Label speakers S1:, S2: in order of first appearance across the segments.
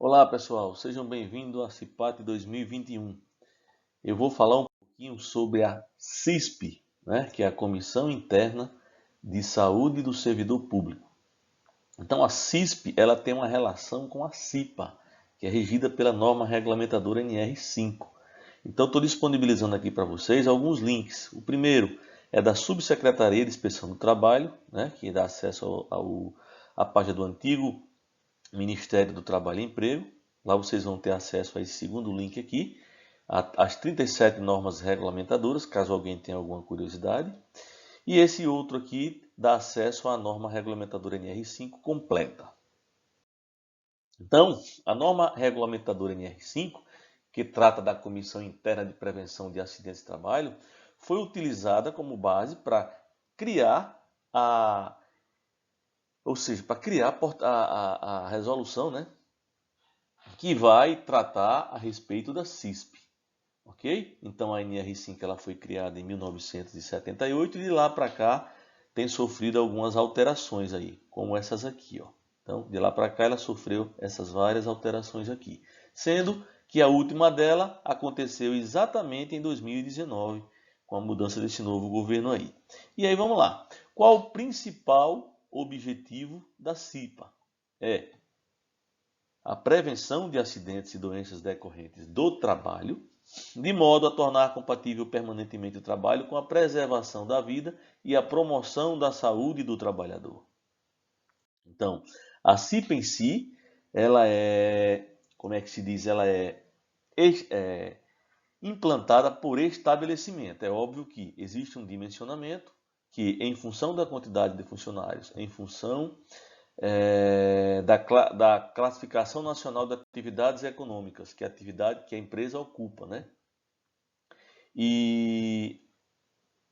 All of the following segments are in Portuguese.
S1: Olá pessoal, sejam bem-vindos à CIPAT 2021. Eu vou falar um pouquinho sobre a CISP, que é a Comissão Interna de Saúde do Servidor Público. Então a CISP ela tem uma relação com a CIPA, que é regida pela norma regulamentadora NR5. Então estou disponibilizando aqui para vocês alguns links. O primeiro é da Subsecretaria de Inspeção do Trabalho, que dá acesso à página do antigo Ministério do Trabalho e Emprego. Lá vocês vão ter acesso a esse segundo link aqui, as 37 normas regulamentadoras, caso alguém tenha alguma curiosidade. E esse outro aqui dá acesso à norma regulamentadora NR5 completa. Então, a norma regulamentadora NR5, que trata da Comissão Interna de Prevenção de Acidentes de Trabalho, foi utilizada como base para criar a resolução, que vai tratar a respeito da CISP, ok? Então a NR5 ela foi criada em 1978 e de lá para cá tem sofrido algumas alterações aí, como essas aqui, ó. Então de lá para cá ela sofreu essas várias alterações aqui, sendo que a última dela aconteceu exatamente em 2019, com a mudança desse novo governo aí. E aí vamos lá. Qual o principal objetivo da CIPA? É a prevenção de acidentes e doenças decorrentes do trabalho, de modo a tornar compatível permanentemente o trabalho com a preservação da vida e a promoção da saúde do trabalhador. Então, a CIPA em si, ela é, como é que se diz, ela é implantada por estabelecimento. É óbvio que existe um dimensionamento que, em função da quantidade de funcionários, em função da classificação nacional de atividades econômicas, que é a atividade que a empresa ocupa, E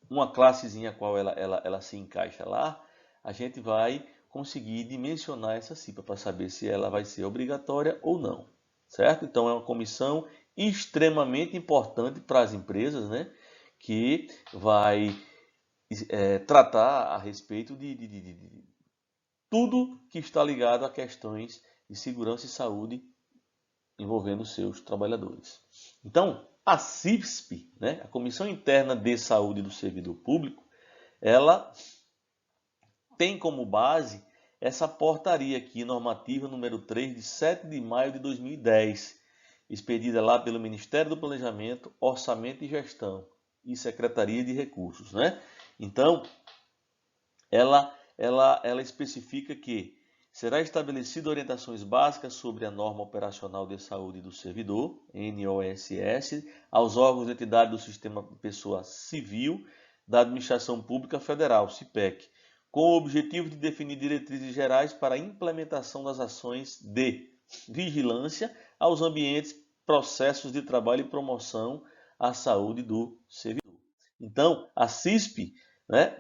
S1: uma classezinha a qual ela se encaixa lá, a gente vai conseguir dimensionar essa CIPA para saber se ela vai ser obrigatória ou não, certo? Então é uma comissão extremamente importante para as empresas, que vai tratar a respeito de tudo que está ligado a questões de segurança e saúde envolvendo seus trabalhadores. Então, a CISP, a Comissão Interna de Saúde do Servidor Público, ela tem como base essa portaria aqui, normativa número 3, de 7 de maio de 2010, expedida lá pelo Ministério do Planejamento, Orçamento e Gestão e Secretaria de Recursos. Então, ela especifica que será estabelecida orientações básicas sobre a norma operacional de saúde do servidor, NOSS, aos órgãos e entidades do Sistema de Pessoa Civil da Administração Pública Federal, CIPEC, com o objetivo de definir diretrizes gerais para a implementação das ações de vigilância aos ambientes, processos de trabalho e promoção à saúde do servidor. Então, a CISP,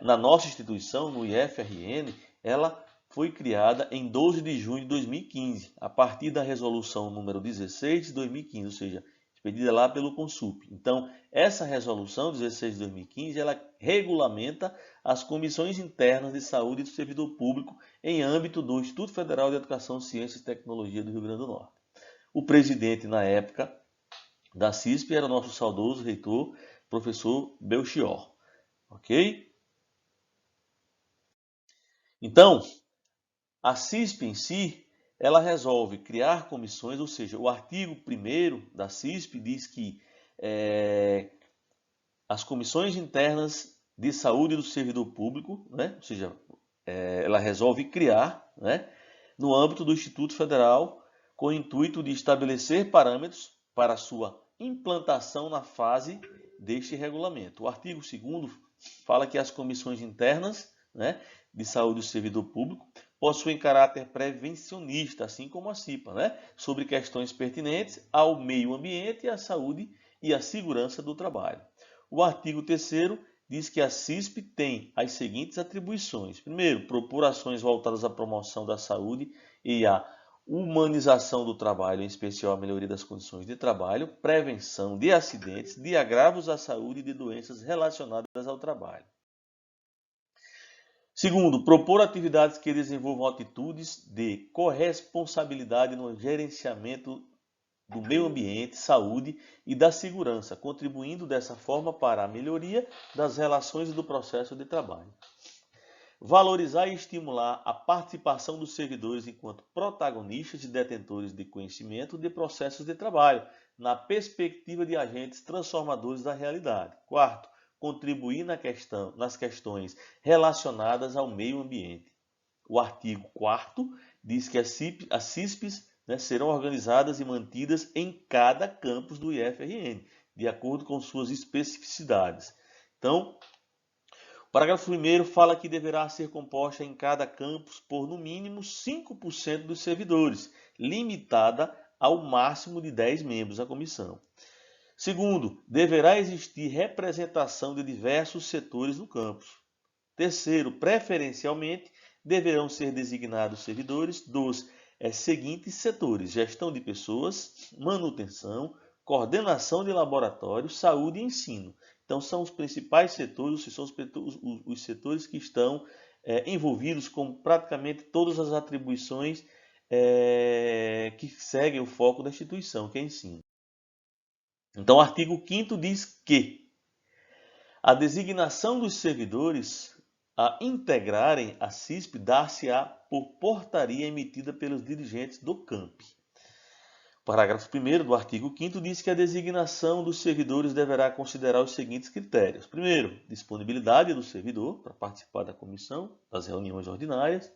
S1: na nossa instituição, no IFRN, ela foi criada em 12 de junho de 2015, a partir da resolução número 16 de 2015, ou seja, expedida lá pelo Consup. Então, essa resolução 16 de 2015, ela regulamenta as comissões internas de saúde do servidor público em âmbito do Instituto Federal de Educação, Ciência e Tecnologia do Rio Grande do Norte. O presidente, na época, da CISP era o nosso saudoso reitor, professor Belchior. Ok? Então, a CISP em si, ela resolve criar comissões, ou seja, o artigo 1º da CISP diz que as comissões internas de saúde do servidor público, ou seja, ela resolve criar, no âmbito do Instituto Federal, com o intuito de estabelecer parâmetros para sua implantação na fase deste regulamento. O artigo 2º fala que as comissões internas, de saúde do servidor público possuem caráter prevencionista, assim como a CIPA, sobre questões pertinentes ao meio ambiente, à saúde e à segurança do trabalho. O artigo 3º diz que a CISP tem as seguintes atribuições. Primeiro, propor ações voltadas à promoção da saúde e à humanização do trabalho, em especial a melhoria das condições de trabalho, prevenção de acidentes, de agravos à saúde e de doenças relacionadas ao trabalho. Segundo, propor atividades que desenvolvam atitudes de corresponsabilidade no gerenciamento do meio ambiente, saúde e da segurança, contribuindo dessa forma para a melhoria das relações e do processo de trabalho. Valorizar e estimular a participação dos servidores enquanto protagonistas e detentores de conhecimento de processos de trabalho, na perspectiva de agentes transformadores da realidade. Quarto, contribuir nas questões relacionadas ao meio ambiente. O artigo 4º diz que as CISPs serão organizadas e mantidas em cada campus do IFRN, de acordo com suas especificidades. Então, o parágrafo 1º fala que deverá ser composta em cada campus por no mínimo 5% dos servidores, limitada ao máximo de 10 membros a comissão. Segundo, deverá existir representação de diversos setores no campus. Terceiro, preferencialmente, deverão ser designados servidores dos seguintes setores: gestão de pessoas, manutenção, coordenação de laboratórios, saúde e ensino. Então, são os principais setores, são os setores que estão envolvidos com praticamente todas as atribuições que seguem o foco da instituição, que é ensino. Então, o artigo 5º diz que a designação dos servidores a integrarem a CISP dar-se-á por portaria emitida pelos dirigentes do CAMP. O parágrafo 1º do artigo 5º diz que a designação dos servidores deverá considerar os seguintes critérios. Primeiro, disponibilidade do servidor para participar da comissão, das reuniões ordinárias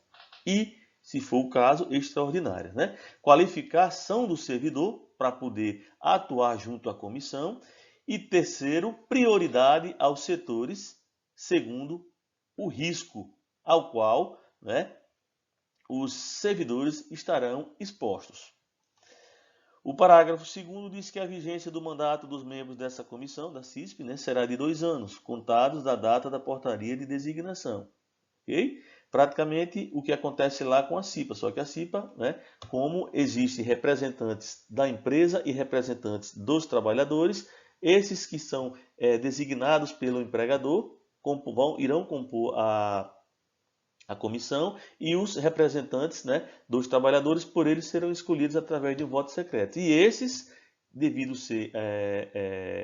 S1: e, se for o caso, extraordinárias. Qualificação do servidor para poder atuar junto à comissão. E terceiro, prioridade aos setores, segundo o risco ao qual os servidores estarão expostos. O parágrafo 2º diz que a vigência do mandato dos membros dessa comissão, da CISP, será de 2 anos, contados da data da portaria de designação. Okay? Praticamente o que acontece lá com a CIPA, só que a CIPA, como existem representantes da empresa e representantes dos trabalhadores, esses que são designados pelo empregador irão compor a comissão e os representantes dos trabalhadores, por eles, serão escolhidos através de um voto secreto. E esses, devido ser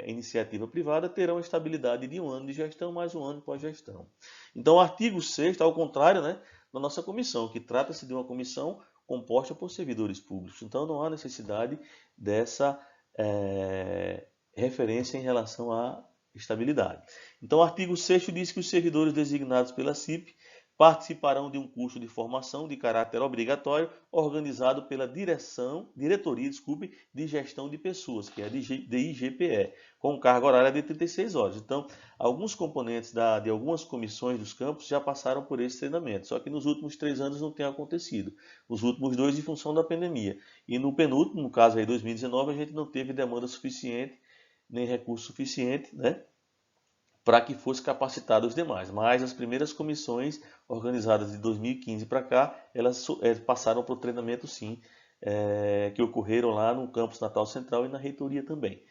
S1: iniciativa privada, terão estabilidade de 1 ano de gestão mais 1 ano pós-gestão. Então, o artigo 6º, ao contrário da nossa comissão, que trata-se de uma comissão composta por servidores públicos. Então, não há necessidade dessa referência em relação à estabilidade. Então, o artigo 6º diz que os servidores designados pela CIP participarão de um curso de formação de caráter obrigatório organizado pela Diretoria de Gestão de Pessoas, que é a DIGPE, com carga horária de 36 horas. Então, alguns componentes de algumas comissões dos campos já passaram por esse treinamento, só que nos últimos 3 anos não tem acontecido. Os últimos 2 em função da pandemia. E no penúltimo, no caso aí 2019, a gente não teve demanda suficiente, nem recurso suficiente, para que fosse capacitado os demais. Mas as primeiras comissões organizadas de 2015 para cá, elas passaram por treinamento sim, que ocorreram lá no campus Natal Central e na reitoria também.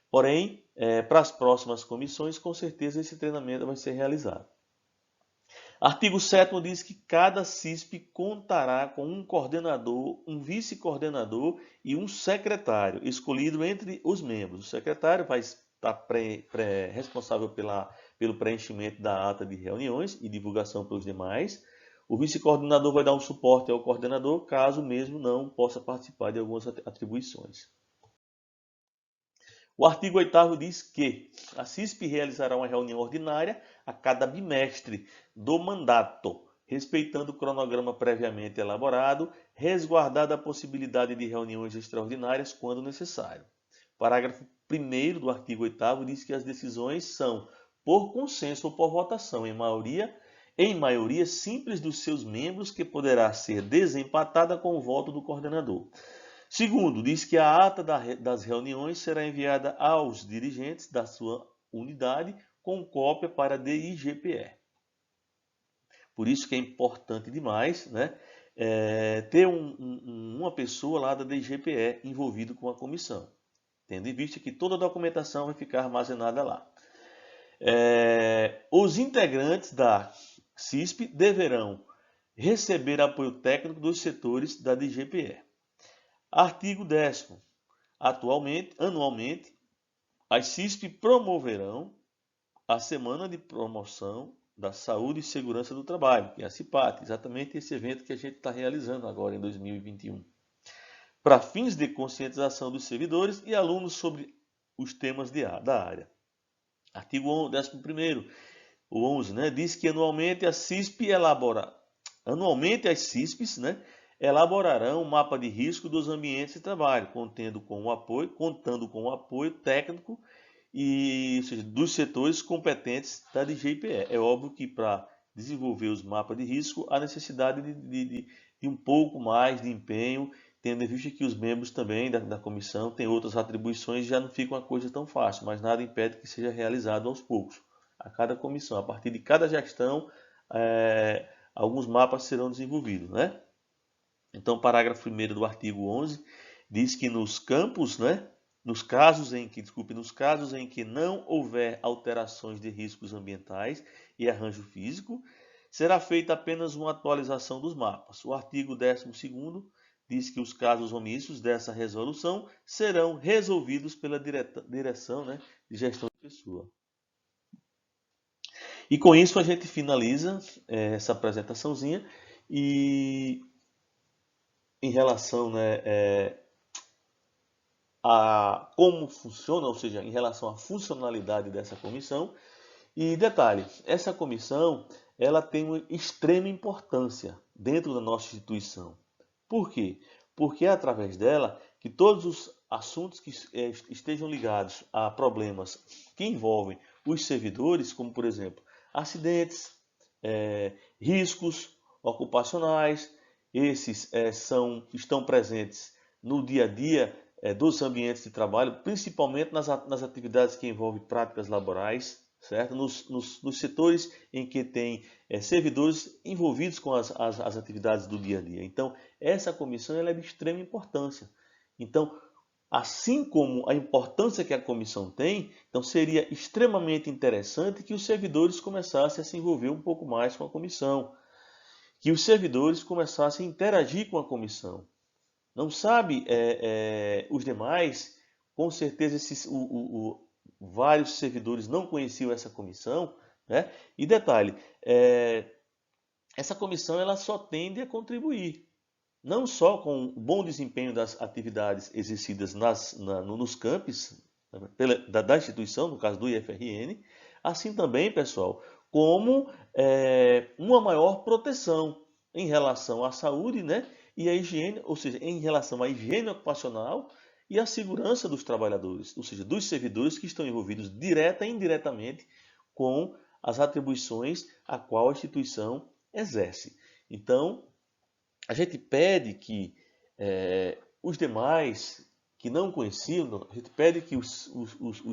S1: Porém, para as próximas comissões, com certeza esse treinamento vai ser realizado. Artigo 7º diz que cada CISP contará com um coordenador, um vice-coordenador e um secretário, escolhido entre os membros. O secretário vai estar responsável pelo preenchimento da ata de reuniões e divulgação pelos demais. O vice-coordenador vai dar um suporte ao coordenador, caso mesmo não possa participar de algumas atribuições. O artigo 8º diz que a CISP realizará uma reunião ordinária a cada bimestre do mandato, respeitando o cronograma previamente elaborado, resguardada a possibilidade de reuniões extraordinárias quando necessário. Parágrafo 1º do artigo 8º diz que as decisões são por consenso ou por votação, em maioria simples dos seus membros, que poderá ser desempatada com o voto do coordenador. Segundo, diz que a ata das reuniões será enviada aos dirigentes da sua unidade com cópia para a DIGPE. Por isso que é importante demais ter uma pessoa lá da DIGPE envolvido com a comissão, tendo em vista que toda a documentação vai ficar armazenada lá. Os integrantes da CISP deverão receber apoio técnico dos setores da DGPE. Artigo 10º. Anualmente, as CISP promoverão a Semana de Promoção da Saúde e Segurança do Trabalho, que é a CIPAT, exatamente esse evento que a gente está realizando agora em 2021, para fins de conscientização dos servidores e alunos sobre os temas da área. Artigo 11º, o 11, né, diz que anualmente as CISPs elaborarão um mapa de risco dos ambientes de trabalho, contando com o apoio técnico ou seja, dos setores competentes da DGPE. É óbvio que para desenvolver os mapas de risco há necessidade de um pouco mais de empenho, tendo em vista que os membros também da comissão têm outras atribuições e já não fica uma coisa tão fácil, mas nada impede que seja realizado aos poucos. A cada comissão, a partir de cada gestão, alguns mapas serão desenvolvidos, né? Então, o parágrafo 1º do artigo 11 diz que nos casos em que não houver alterações de riscos ambientais e arranjo físico, será feita apenas uma atualização dos mapas. O artigo 12º diz que os casos omissos dessa resolução serão resolvidos pela direção, né, de gestão de pessoa. E com isso a gente finaliza essa apresentaçãozinha e em relação, né, a como funciona, ou seja, em relação à funcionalidade dessa comissão. E detalhe, essa comissão ela tem uma extrema importância dentro da nossa instituição. Por quê? Porque é através dela que todos os assuntos que estejam ligados a problemas que envolvem os servidores, como por exemplo, acidentes, riscos ocupacionais, esses estão presentes no dia a dia dos ambientes de trabalho, principalmente nas atividades que envolvem práticas laborais, certo? Nos setores em que tem servidores envolvidos com as atividades do dia a dia. Então, essa comissão ela é de extrema importância. Então, assim como a importância que a comissão tem, então seria extremamente interessante que os servidores começassem a se envolver um pouco mais com a comissão, que os servidores começassem a interagir com a comissão. Não sabe os demais, com certeza vários servidores não conheciam essa comissão, né? E detalhe, essa comissão ela só tende a contribuir, não só com o bom desempenho das atividades exercidas nos campos da instituição, no caso do IFRN, assim também, pessoal, como uma maior proteção em relação à saúde, né, e à higiene, ou seja, em relação à higiene ocupacional e à segurança dos trabalhadores, ou seja, dos servidores que estão envolvidos direta e indiretamente com as atribuições a qual a instituição exerce. Então, a gente pede que os demais que não conheciam, a gente pede que os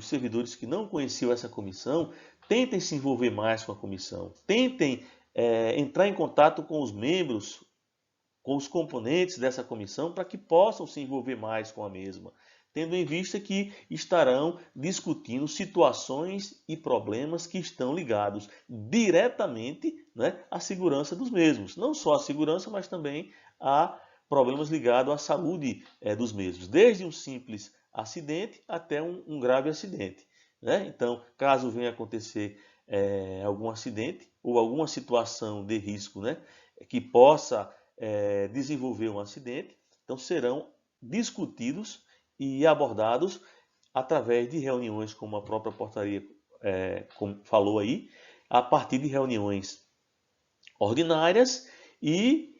S1: servidores que não conheciam essa comissão tentem se envolver mais com a comissão, tentem entrar em contato com os membros, com os componentes dessa comissão, para que possam se envolver mais com a mesma, tendo em vista que estarão discutindo situações e problemas que estão ligados diretamente, né, à segurança dos mesmos. Não só à segurança, mas também a problemas ligados à saúde dos mesmos, desde um simples acidente até um grave acidente, né? Então, caso venha acontecer algum acidente ou alguma situação de risco, né, que possa desenvolver um acidente, então serão discutidos e abordados através de reuniões, como a própria portaria como falou aí, a partir de reuniões ordinárias e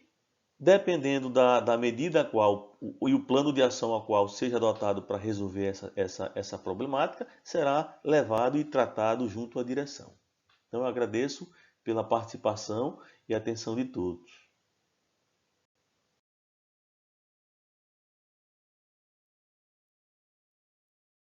S1: dependendo da medida a qual e o plano de ação a qual seja adotado para resolver essa problemática, será levado e tratado junto à direção. Então eu agradeço pela participação e atenção de todos.